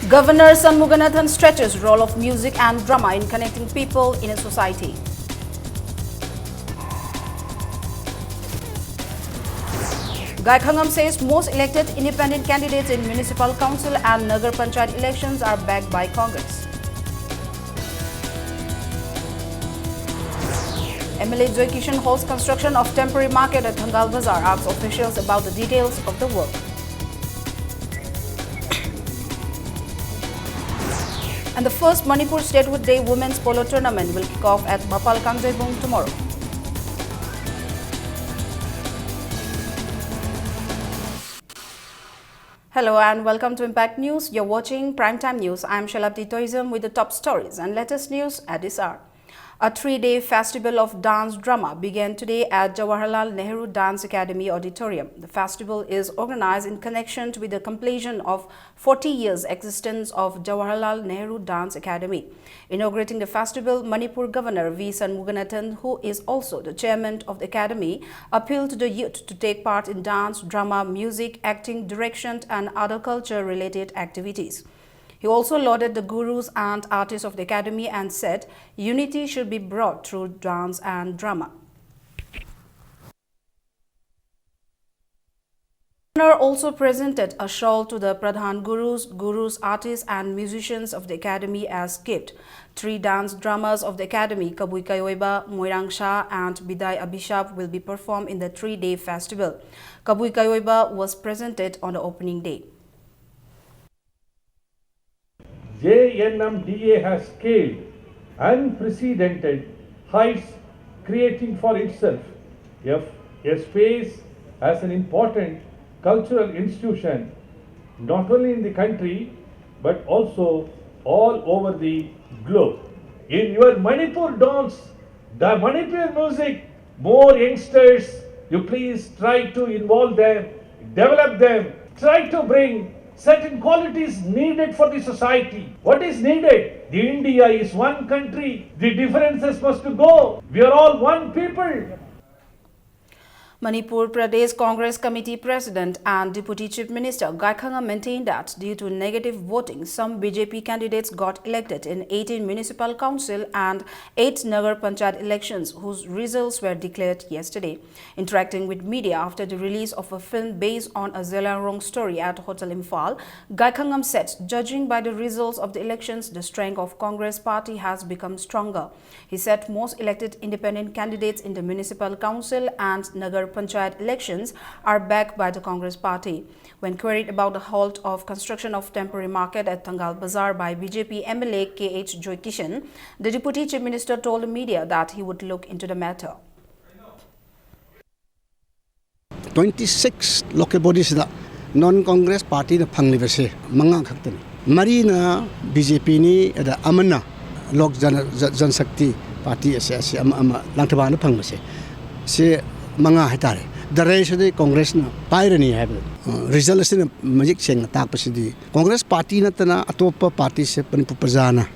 Governor Shanmuganathan stretches role of music and drama in connecting people in a society. Gaikhangam says most elected independent candidates in municipal council and Nagar Panchayat elections are backed by Congress. MLA Joy Kishan holds construction of temporary market at Thangal Bazaar, asks officials about the details of the work. And the first Manipur Statehood Day Women's Polo Tournament will kick off at Bapal Kangjaibong tomorrow. Hello and welcome to Impact News. You're watching Primetime News. I'm Shalabdi Toism with the top stories and latest news at this hour. A three-day festival of dance drama began today at Jawaharlal Nehru Dance Academy Auditorium. The festival is organized in connection with the completion of 40 years existence of Jawaharlal Nehru Dance Academy. Inaugurating the festival, Manipur Governor V. Shanmuganathan, who is also the chairman of the academy, appealed to the youth to take part in dance, drama, music, acting, direction and other culture-related activities. He also lauded the gurus and artists of the academy and said unity should be brought through dance and drama. The governor also presented a shawl to the Pradhan gurus, artists and musicians of the academy as gift. Three dance dramas of the academy, Kabui Kayoiba, Moirang Shah and Bidai Abhishap will be performed in the three-day festival. Kabui Kayoiba was presented on the opening day. JNMDA has scaled unprecedented heights, creating for itself a space as an important cultural institution, not only in the country, but also all over the globe. In your Manipur dance, the Manipur music, more youngsters, you please try to involve them, develop them, try to bring certain qualities needed for the society. What is needed? The India is one country. The differences must go. We are all one people. Manipur Pradesh Congress Committee President and Deputy Chief Minister Gaikhangam maintained that due to negative voting, some BJP candidates got elected in 18 municipal council and 8 Nagar Panchayat elections whose results were declared yesterday. Interacting with media after the release of a film based on a Zelarong story at Hotel Imphal, Gaikhangam said, judging by the results of the elections, the strength of Congress party has become stronger. He said most elected independent candidates in the municipal council and Nagar Panchayat elections are backed by the Congress party. When queried about the halt of construction of temporary market at Thangal Bazaar by BJP MLA KH Joy Kishan, the Deputy Chief Minister told the media that he would look into the matter. 26 local bodies da non-Congress party na phanglibase manga khaktan marina BJP ni ada amana lok jan shakti party ase ama langthaba na phangbase se manga hatare the rest of the Congress na pairani have results in magic seng takpasidi Congress party na tana atopa party se Manipur prajana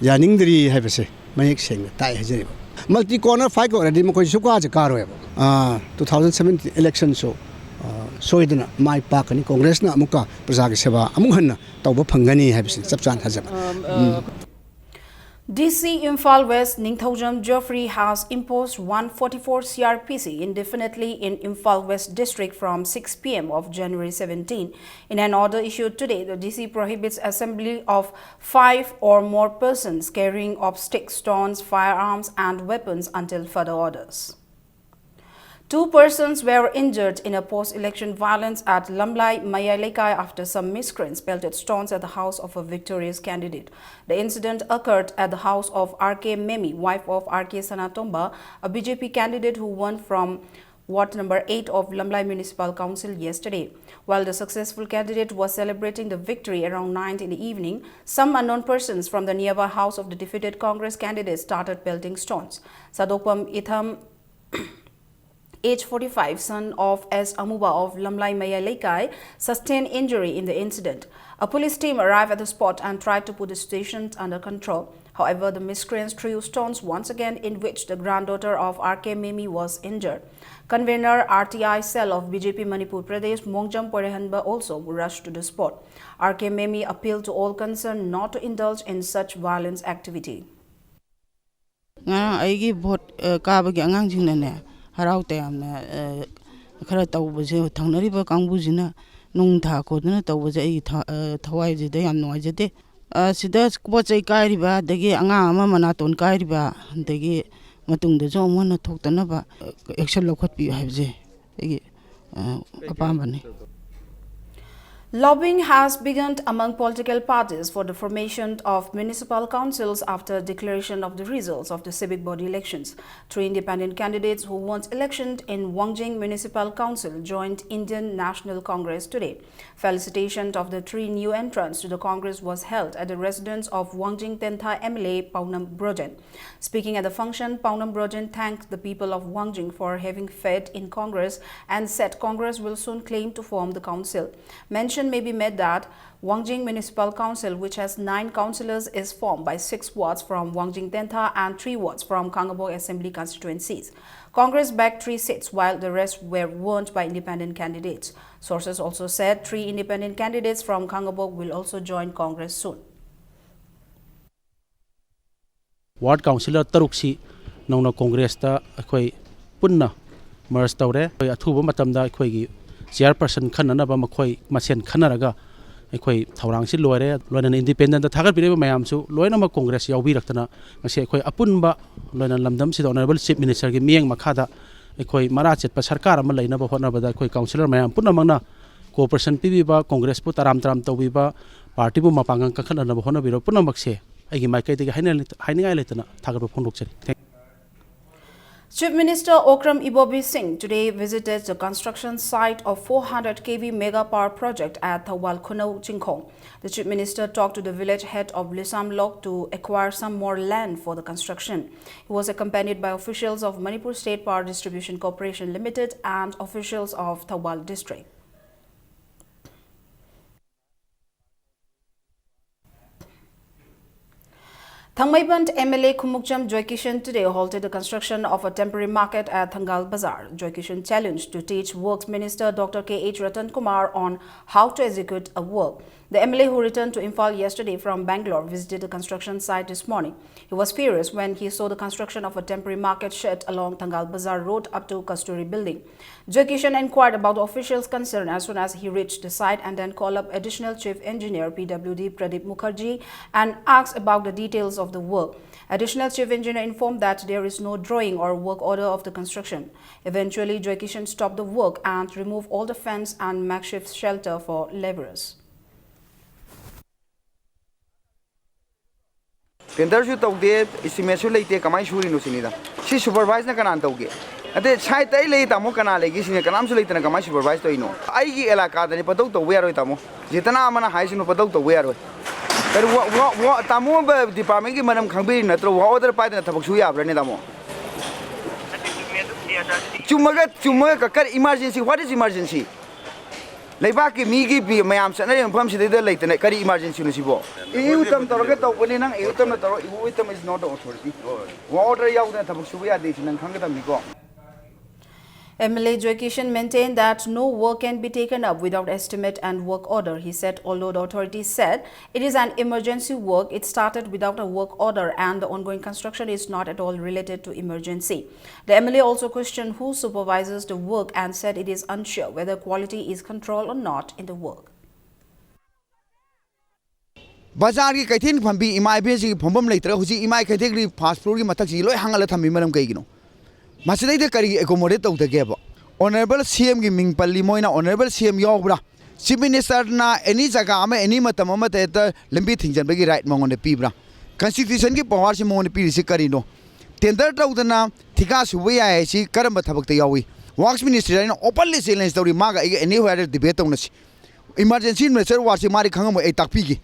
yaningdri have se magic seng tai hajari multi corner fight already mo koi suka ja karo 2017 election so soidana mai pakani Congress na amuka praja ge seva amung hanna tawba phangani have se chapchan hajaba DC Imphal West Ningthaujam Geoffrey has imposed 144 CRPC indefinitely in Imphal West District from 6 p.m. of January 17. In an order issued today, the DC prohibits assembly of 5 or more persons carrying of sticks, stones, firearms and weapons until further orders. 2 persons were injured in a post-election violence at Lamlai Mayalekai after some miscreants pelted stones at the house of a victorious candidate. The incident occurred at the house of R.K. Memi, wife of R.K. Sanatomba, a BJP candidate who won from Ward number 8 of Lamlai Municipal Council yesterday. While the successful candidate was celebrating the victory around 9 in the evening, some unknown persons from the nearby house of the defeated Congress candidate started pelting stones. Sadopam Itham age 45, son of S. Amuba of Lamlai Mayalekai, sustained injury in the incident. A police team arrived at the spot and tried to put the situation under control. However, the miscreants threw stones once again, in which the granddaughter of R.K. Memi was injured. Convener RTI cell of BJP Manipur Pradesh Mongjam Porehanba also rushed to the spot. R.K. Memi appealed to all concerned not to indulge in such violence activity. I vote Kabagi Anganjina, Harauta, Karata was a Tanariba Kambuzina, Nungta Kodana, was a Tawai day and Noisete. Sidas what's a Kairiba, the gay Angama Manaton Kairiba, the gay Matung the Zone one talked another action of what we have there. Lobbying has begun among political parties for the formation of municipal councils after declaration of the results of the civic body elections. 3 independent candidates who won election in Wangjing Municipal Council joined Indian National Congress today. Felicitation of the 3 new entrants to the Congress was held at the residence of Wangjing Tentha MLA Paunam Brojan. Speaking at the function, Paunam Brojan thanked the people of Wangjing for having faith in Congress and said Congress will soon claim to form the council. Mention may be made that Wangjing Municipal Council, which has 9 councillors, is formed by 6 wards from Wangjing Tentha and 3 wards from Kangabok Assembly constituencies. Congress backed 3 seats, while the rest were won by independent candidates. Sources also said 3 independent candidates from Kangabok will also join Congress soon. Ward Councillor Taruksi Nona Congress ta Akoi Punna Mers Taure, Atuba Matamda Akoi chairperson Kananaba Makoi Masen Kanaraga, Akoi Taurangsi Lore, Loan independent Tagar Bireba Mayamsu, Loinama Congress Yawi Raktana, Masakoi Apunba, Loan Lamdam, Sit Honorable Chief Minister Miang Makada, Akoi Marachet Pasarkara Malay Naba Honabada, Koi Councillor Mayam Punamana, Cooperation Pibiba, Congress Putaram Tram Tawiba, Party Mapangan Kakana Honabiro Punamakse. Chief Minister Okram Ibobi Singh today visited the construction site of 400 kV mega power project at Thawal Khunau, Chingkhong. The Chief Minister talked to the village head of Lisam Lok to acquire some more land for the construction. He was accompanied by officials of Manipur State Power Distribution Corporation Limited and officials of Thawal district. Thangmaiband MLA Khumukcham Joykishan today halted the construction of a temporary market at Thangal Bazaar. Joykishan challenged to teach Works Minister Dr. K.H. Ratan Kumar on how to execute a work. The MLA, who returned to Imphal yesterday from Bangalore, visited the construction site this morning. He was furious when he saw the construction of a temporary market shed along Thangal Bazaar Road up to Kasturi Building. Joykishan inquired about the officials' concern as soon as he reached the site and then called up Additional Chief Engineer PWD Pradeep Mukherjee and asked about the details of the work. Additional Chief Engineer informed that there is no drawing or work order of the construction. Eventually, Joykishan stopped the work and removed all the fence and makeshift shelter for laborers. Tender should talk there, estimation late, Kamai Shuri Nusinida. She supervised the Kanan Toge. At the site, I lay Tamokana, legation, a Kanam Sultan, and Kamai supervised to know. I give Elaka, the Padoto, where it amo. Zitanamana Haisin of Padoto, where it. But what Tamu department, Madam Kambi, Natro, other part of Tabuya, Renedamo. Chumaga, emergency. What is emergency? Lebaki Migi be Mayam Sana and Pumps the late and carry emergency. You come to get up when you come with them is not authority. Water out at Tabuya Nation and Kangamigo. MLA Joykishan maintained that no work can be taken up without estimate and work order. He said although the authorities said it is an emergency work, it started without a work order and the ongoing construction is not at all related to emergency. The MLA also questioned who supervises the work and said it is unsure whether quality is controlled or not in the work. Bazaar ki kaithin phambi imai besi phambam leitra huji imai kaithegri fast floor ki mathak ji loi hangala thami manam kaigino Masidai the Kari accommodate of the Gabo. Honorable CM Giming Palimoina, Honorable CM Yobra, Chief Minister na any Zagama, any Matamama, Lembi things and begi right mong on the Pibra. Constitution ki power si mon Pisi Carino. Tender Tautana, Tikas, way I see Karabatabak the Yawi. Works Minister and openly silence the remark anywhere debate on us. Emergency Minister was a Marikangamo a tapigi.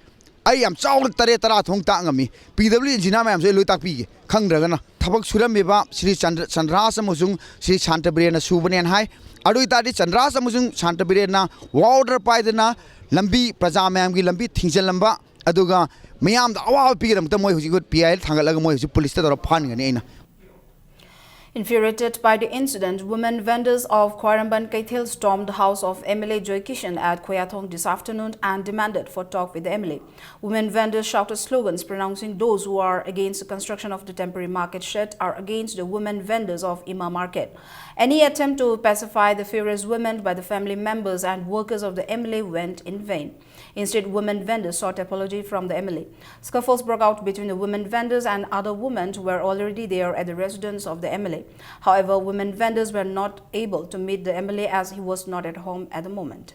I am Saul Taretara Tong Tangami, PW Jinam, Lutapigi, Kangragana, Tabak Suramiba, Sri Chandrasa Musung, Sri Santa Brena Subanian High, Aduitadi Chandrasa Musung, Santa Brena, Water Paidana, Lambi, Prazamamgi, Lambi, Tinsalamba, ꯑꯗꯨꯒ ꯃꯌꯥꯝꯗ ꯑꯋꯥꯕ ꯄꯤꯒꯗꯃꯛꯇ ꯃꯣꯏ ꯍꯧꯖꯤꯛ PI ꯊꯥꯡꯒꯠꯂꯒ ꯃꯣꯏ ꯍꯧꯖꯤꯛ ꯄꯨꯂꯤꯁꯇ ꯇꯧꯔ ꯐꯥꯍꯟꯒꯅꯤ ꯑꯩꯅ Infuriated by the incident, women vendors of Khwaramban Kaithil stormed the house of MLA Joy Kishan at Khoyathong this afternoon and demanded for talk with the MLA. Women vendors shouted slogans pronouncing those who are against the construction of the temporary market shed are against the women vendors of Ima Market. Any attempt to pacify the furious women by the family members and workers of the MLA went in vain. Instead, women vendors sought apology from the MLA. Scuffles broke out between the women vendors and other women who were already there at the residence of the MLA. However, women vendors were not able to meet the MLA as he was not at home at the moment.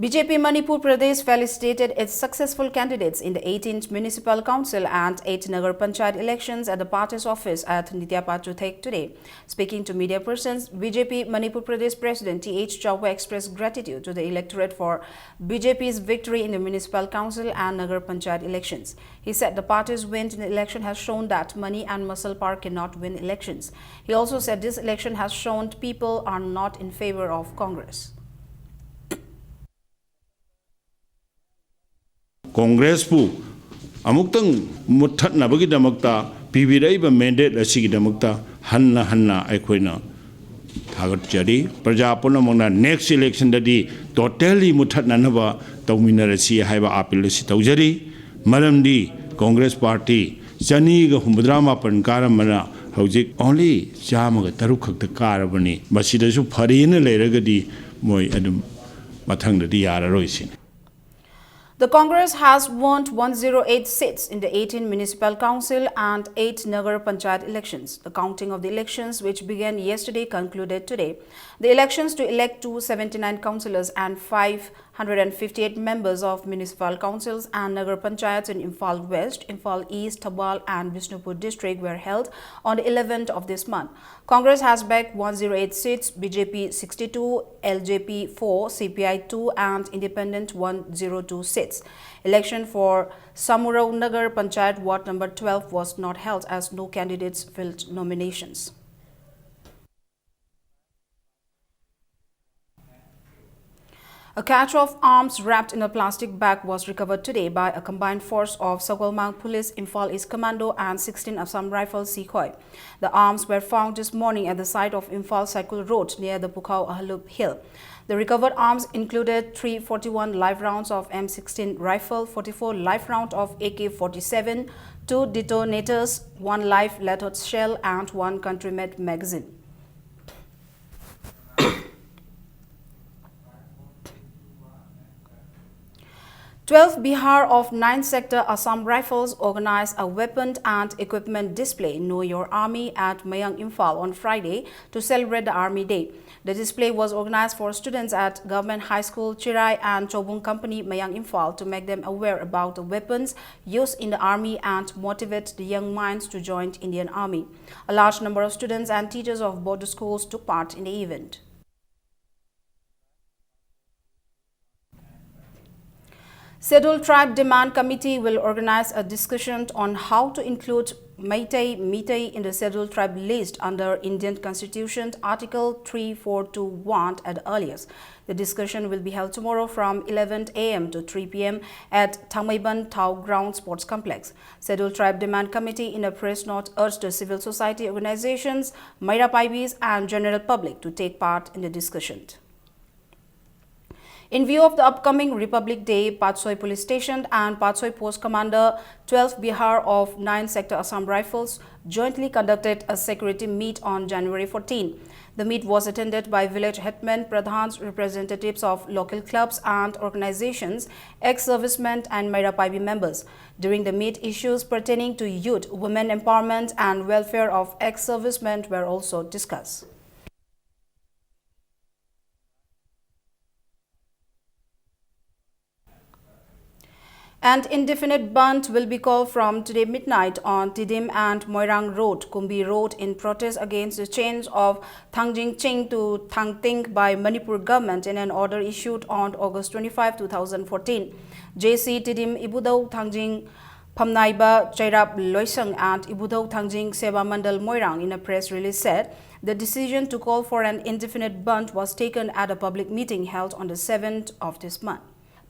BJP Manipur Pradesh felicitated its successful candidates in the 18th Municipal Council and 8th Nagar Panchayat elections at the party's office at Nitya Pachuthek today. Speaking to media persons, BJP Manipur Pradesh President T.H. Chawwa expressed gratitude to the electorate for BJP's victory in the Municipal Council and Nagar Panchayat elections. He said the party's win in the election has shown that money and muscle power cannot win elections. He also said this election has shown people are not in favor of Congress. Congress pu amuktang muthat na bagi damakta pibirai ba mandate asigi damakta hanna aikoina thagat jari praja puna mangna next election dadi totally muthat na ba tawminar si haiba appeal si tawjari maramdi Congress party chani ga humdrama pan karamana hojik only chama ga taruk khakta karabani masida su farina leragadi moi adum mathang dadi yararoi sin. The Congress has won 108 seats in the 18 Municipal Council and 8 Nagar Panchayat elections. The counting of the elections, which began yesterday, concluded today. The elections to elect 279 councillors and 558 members of municipal councils and Nagar Panchayats in Imphal West, Imphal East, Thabal and Bishnupur district were held on the 11th of this month. Congress has backed 108 seats, BJP 62, LJP 4, CPI 2 and Independent 102 seats. Election for Samurao Nagar Panchayat Ward number 12 was not held as no candidates filled nominations. A catch of arms wrapped in a plastic bag was recovered today by a combined force of Sakwalmang Police, Imphal East Commando and 16 Assam Rifles Sekhoi. The arms were found this morning at the site of Imphal Cycle Road near the Pukhao Ahalub Hill. The recovered arms included 341 live rounds of M16 rifle, 44 live rounds of AK-47, 2 detonators, 1 live lead shell and 1 country-made magazine. 12 Bihar of 9th Sector Assam Rifles organized a weapon and equipment display, Know Your Army, at Mayang Imphal on Friday to celebrate the Army Day. The display was organized for students at Government High School Chirai and Chobung Company, Mayang Imphal, to make them aware about the weapons used in the Army and motivate the young minds to join the Indian Army. A large number of students and teachers of both the schools took part in the event. Scheduled Tribe Demand Committee will organize a discussion on how to include Meitei in the Scheduled Tribe list under Indian Constitution Article 3421 at the earliest. The discussion will be held tomorrow from 11 a.m. to 3 p.m. at Thamaiban Thau Ground Sports Complex. Scheduled Tribe Demand Committee in a press note urged the civil society organizations, Maira Paibis and general public to take part in the discussion. In view of the upcoming Republic Day, Patsoi Police Station and Patsoi Post Commander 12 Bihar of 9th Sector Assam Rifles jointly conducted a security meet on January 14. The meet was attended by village headmen, pradhans, representatives of local clubs and organizations, ex-servicemen and Maira Paibi members. During the meet, issues pertaining to youth, women empowerment and welfare of ex-servicemen were also discussed. An indefinite ban will be called from today midnight on Tidim and Moirang Road, Kumbi Road, in protest against the change of Thangjing Ching to Thangting by Manipur government in an order issued on August 25, 2014. JC Tidim Ibudau Thangjing Phamnaiba Chairap Loisang and Ibudau Thangjing Seva Mandal Moirang in a press release said the decision to call for an indefinite ban was taken at a public meeting held on the 7th of this month.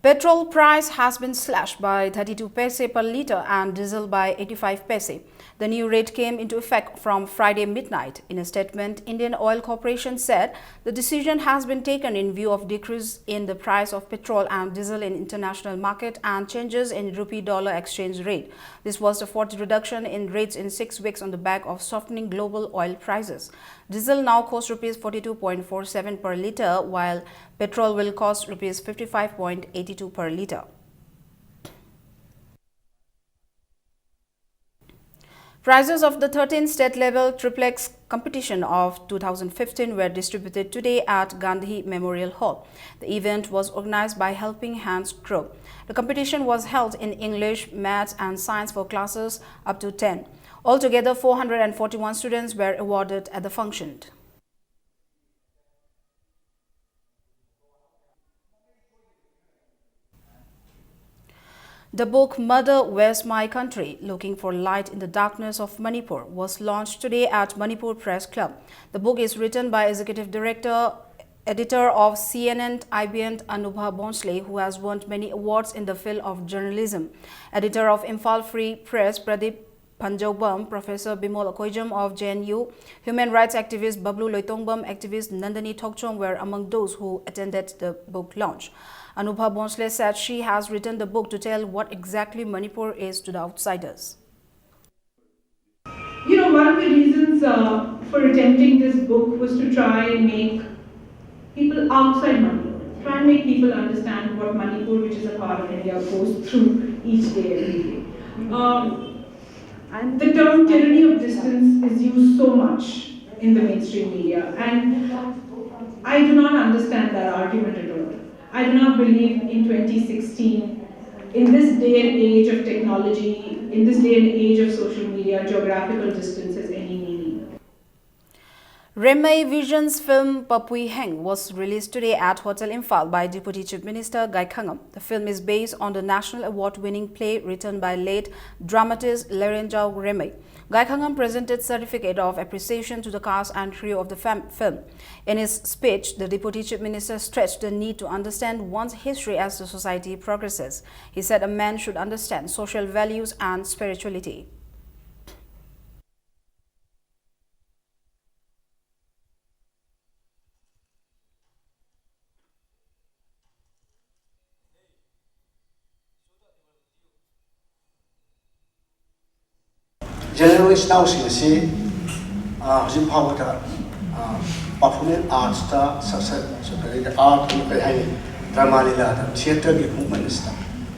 Petrol price has been slashed by 32 paise per litre and diesel by 85 paise. The new rate came into effect from Friday midnight. In a statement, Indian Oil Corporation said the decision has been taken in view of decrease in the price of petrol and diesel in international market and changes in rupee-dollar exchange rate. This was the fourth reduction in rates in 6 weeks on the back of softening global oil prices. Diesel now costs rupees 42.47 per litre, while petrol will cost rupees 55.82 per litre. Prizes of the 13th state-level triplex competition of 2015 were distributed today at Gandhi Memorial Hall. The event was organized by Helping Hands Group. The competition was held in English, Maths and Science for classes up to 10. Altogether, 441 students were awarded at the function. The book Mother, Where's My Country? Looking for Light in the Darkness of Manipur was launched today at Manipur Press Club. The book is written by Executive Director, Editor of CNN IBN Anubha Bhonsle, who has won many awards in the field of journalism. Editor of Imphal Free Press, Pradeep Panjobam, Professor Bimol Akoijam of JNU, human rights activist Bablu Loitongbam, activist Nandani Thokchong were among those who attended the book launch. Anubha Bhonsle said she has written the book to tell what exactly Manipur is to the outsiders. You know, one of the reasons for attempting this book was to try and make people outside Manipur, try and make people understand what Manipur, which is a part of India, goes through each day, every day. And the term tyranny of distance is used so much in the mainstream media, and I do not understand that argument at all. I do not believe in 2016, in this day and age of technology, in this day and age of social media, geographical distance has any meaning. Remai Vision's film Papui Heng was released today at Hotel Imphal by Deputy Chief Minister Gai Khangam. The film is based on the National Award-winning play written by late dramatist Lerenjao Remai. Gai Khangam presented certificate of appreciation to the cast and crew of the film. In his speech, the Deputy Chief Minister stressed the need to understand one's history as the society progresses. He said a man should understand social values and spirituality. Generally, now see, Jim Powder, performing arts, art, drama, theatre, movement.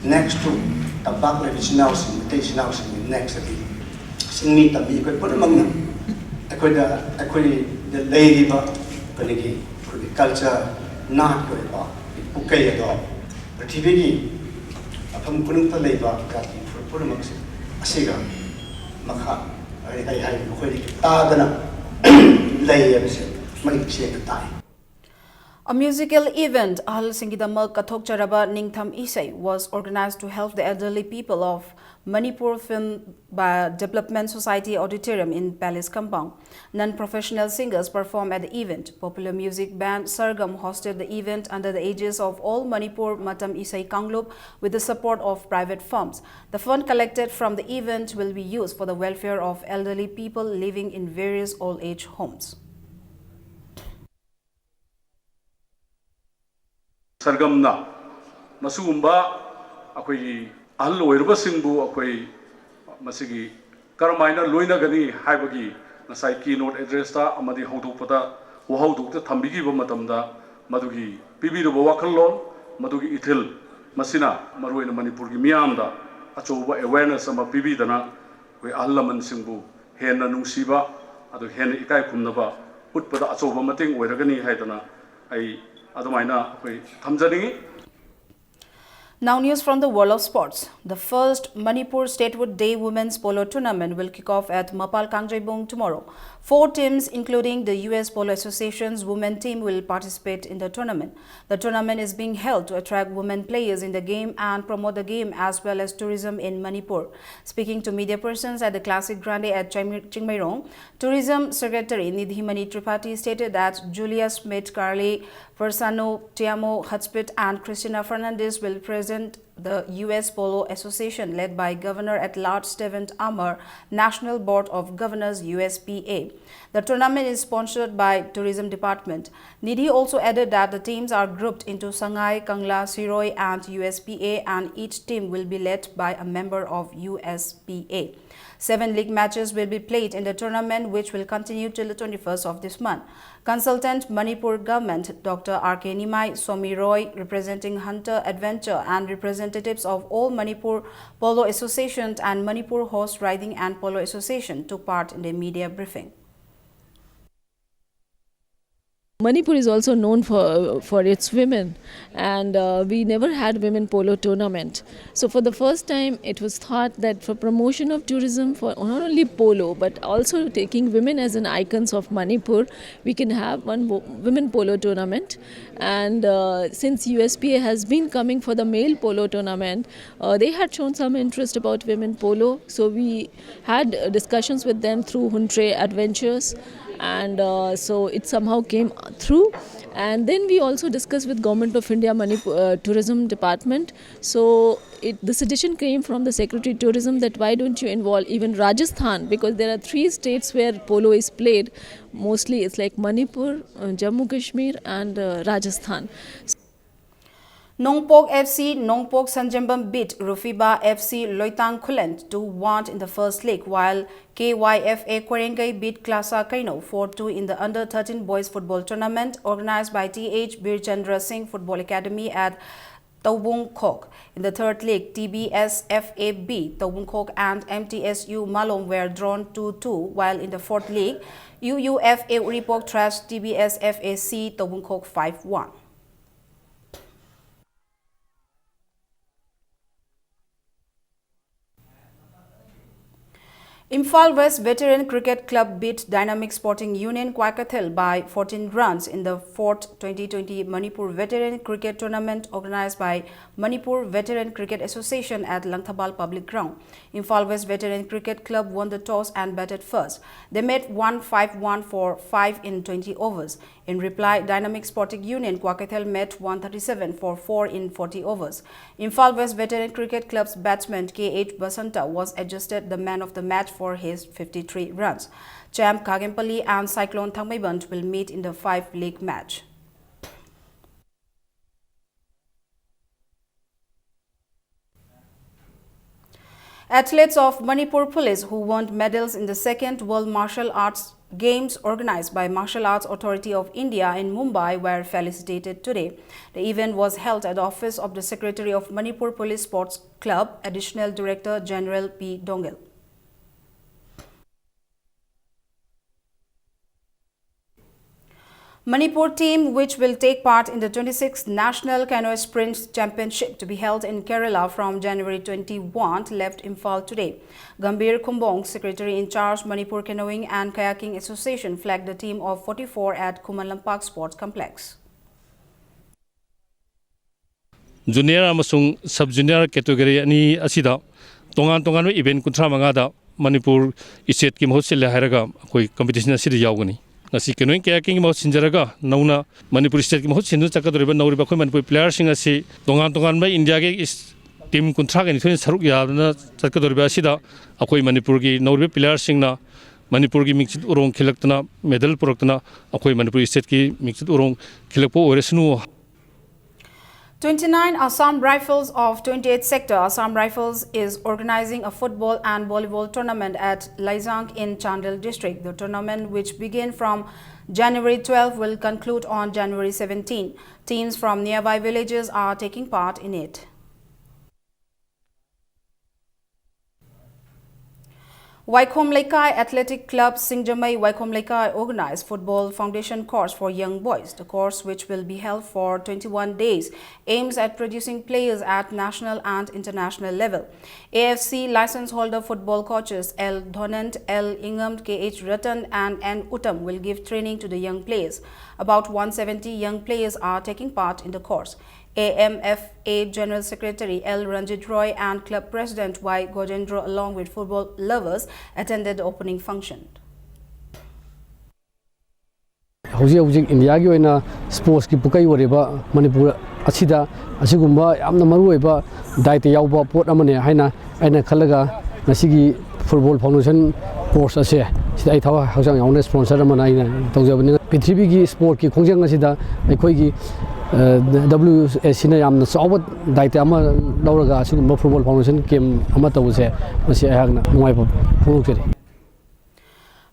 Next to the back which now invitation housing next in meet the me could put among them. I could the lady culture not good about okay at all. But TV upon putting the labor that you put amongst a cigar. A musical event, Ahal Singhidamal Kathok Charaba Ningtham Isai, was organized to help the elderly people of Manipur Film Development Society Auditorium in Palace Compound. Non-professional singers performed at the event. Popular music band Sargam hosted the event under the aegis of All Manipur Matam Isai Kanglup with the support of private firms. The fund collected from the event will be used for the welfare of elderly people living in various old-age homes. Sargamna masugumba akoi ahal oirubasingbu akoi masigi karamaina loina gani haibagi nasai keynote address ta amadi haudupada wahaudukta thambigi ba matamda madugi pibiruba wakhallon madugi ithil masina maruina manipur gi miyamda achoba awareness ama pibidana koi ahalaman singbu henna nungsiba adu henna ikai khumnaba utpada achoba mating oiragani haidana ai Now news from the world of sports. The first Manipur Statehood Day Women's Polo Tournament will kick off at Mapal Kangjebong tomorrow. 4 teams, including the U.S. Polo Association's women team, will participate in the tournament. The tournament is being held to attract women players in the game and promote the game as well as tourism in Manipur. Speaking to media persons at the Classic Grande at Chingmairong, Tourism Secretary Nidhimani Tripathi stated that Julia Smith, Carly Persano, Tiamo Hutspit and Christina Fernandez will present the U.S. Polo Association led by Governor-at-Large Stephen Ammer, National Board of Governors USPA. The tournament is sponsored by Tourism Department. Nidhi also added that the teams are grouped into Sangay, Kangla, Siroi and USPA, and each team will be led by a member of USPA. 7 league matches will be played in the tournament, which will continue till the 21st of this month. Consultant Manipur Government Dr. R.K. Nimai Somi Roy, representing Hunter Adventure, and representatives of all Manipur Polo Associations and Manipur Horse Riding and Polo Association took part in the media briefing. Manipur is also known for its women, and we never had women polo tournament. So for the first time it was thought that for promotion of tourism for not only polo but also taking women as an icons of Manipur, we can have one women polo tournament. And since USPA has been coming for the male polo tournament, they had shown some interest about women polo, so we had discussions with them through Huntre Adventures, and so it somehow came through. And then we also discussed with Government of India Manipur Tourism Department. So the suggestion came from the Secretary Tourism that why don't you involve even Rajasthan, because there are 3 states where polo is played. Mostly it's like Manipur, Jammu Kashmir and Rajasthan. Nongpok FC Nongpok Sanjambam beat Rufiba FC Loitang Kulent 2-1 in the first leg, while KYFA Kwarengai beat Klasa Kaino 4-2 in the Under-13 Boys Football Tournament organized by TH Birchandra Singh Football Academy at Taubung Khok. In the third leg, TBS FAB Taubung Khok and MTSU Malom were drawn 2-2, while in the fourth leg, UUFA Uripok thrashed TBS FAC Taubung Khok 5-1. Imphal West Veteran Cricket Club beat Dynamic Sporting Union Kwaikathil by 14 runs in the 4th 2020 Manipur Veteran Cricket Tournament organized by Manipur Veteran Cricket Association at Langthabal Public Ground. Imphal West Veteran Cricket Club won the toss and batted first. They made 151 for 5 in 20 overs. In reply, Dynamic Sporting Union Kwaikathil met 137 for 4 in 40 overs. Imphal West Veteran Cricket Club's batsman K.H. Basanta was adjusted the man of the match for his 53 runs. Champ Kagempally and Cyclone Thangmaiband will meet in the 5-league match. Athletes of Manipur Police who won medals in the 2nd World Martial Arts Games organized by Martial Arts Authority of India in Mumbai were felicitated today. The event was held at the office of the Secretary of Manipur Police Sports Club, Additional Director General P. Dongel. Manipur team, which will take part in the 26th National Canoe Sprint Championship to be held in Kerala from January 21, left Imphal today. Gambhir Kumbong, Secretary in charge Manipur Canoeing and Kayaking Association, flagged the team of 44 at Kumalampak Sports Complex. Junior amasung sub-junior category ani asida tongan event kuntra mangada Manipur iset ki mahut sile hairaga koi competition asida yaugani. Ngasi canoeing kayaking mahut sinjaraga nauna Manipur state ki mahut sindu chakadoriba nauriba khoi Manipur players sing asi tongan ba India ke team kuntra ga ni thoi saruk yadna chakadoriba asida akoi Manipur ki nauriba players sing na Manipur ki mixed urong khilaktana medal puraktana akoi Manipur state ki mixed urong khilakpo oresnu. 29 Assam Rifles of 28th Sector Assam Rifles is organizing a football and volleyball tournament at Laizang in Chandel district. The tournament, which began from January 12, will conclude on January 17. Teams from nearby villages are taking part in it. Waikhom Laikai Athletic Club Singjamai Waikhom Laikai organized Football Foundation course for young boys. The course, which will be held for 21 days, aims at producing players at national and international level. AFC license holder football coaches L. Dhonant, L. Ingam, KH Ratan and N. Uttam will give training to the young players. About 170 young players are taking part in the course. AMFA General Secretary L. Ranjit Roy and Club President Y. Gojendra along with football lovers attended the opening function. Hojik India gi oina sports ki pukai wariba Manipur asida asigumba yamna maru oiba daite yauba pot amane haina aina khalaga nasigi football foundation course ase sida ai thawa hausang yauna sponsor amana aina tawjabani prithvi gi sport ki khongjang asida aikoi gi WSC na yamna sawat daite ama lauraga asigumba football foundation game ama tawse masi ayagna nuaiba phurukjari.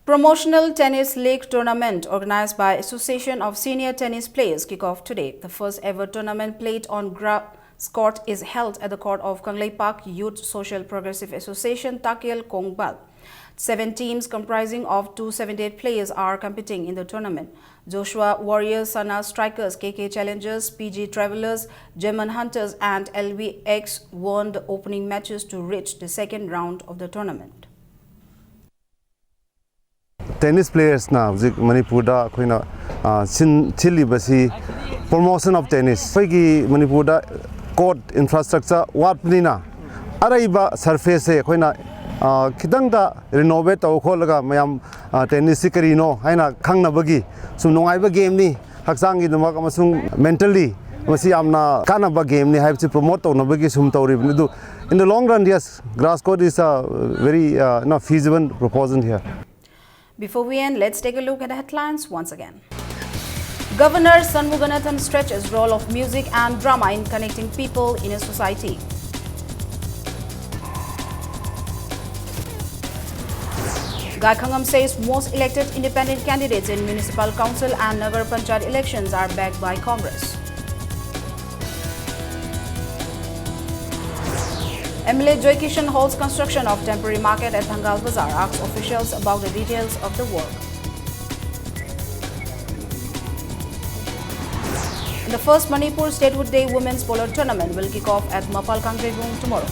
Promotional Tennis League Tournament organized by Association of Senior Tennis Players kick off today. The first ever tournament played on grass court is held at the court of Kanglei Park Youth Social Progressive Association, Takyal Kongbal. 7 teams comprising of 278 players are competing in the tournament. Joshua Warriors, Sana Strikers, KK Challengers, PG Travelers, German Hunters and LVX won the opening matches to reach the second round of the tournament. Tennis players na Manipur da koina chili basi promotion of tennis koigi Manipur da court infrastructure wat nina araiba surface e koina khidang da renovate taw kholaga mayam tennis sikarino haina khangna bagi sum nongai ba game ni haksang gi namak amasung mentally masi amna kana ba game ni have to promote taw na bagi sum tawri du in the long run yes grass court is a very feasible proposal here. Before we end, let's take a look at the headlines once again. Governor Shanmuganathan stretches role of music and drama in connecting people in a society. Gai Khangam says most elected independent candidates in municipal council and Nagar Panchayat elections are backed by Congress. MLA Joy Kishan holds construction of temporary market at Thangal Bazaar, asks officials about the details of the work. The first Manipur Statehood Day Women's Polo Tournament will kick off at Mapal Kangrevung tomorrow.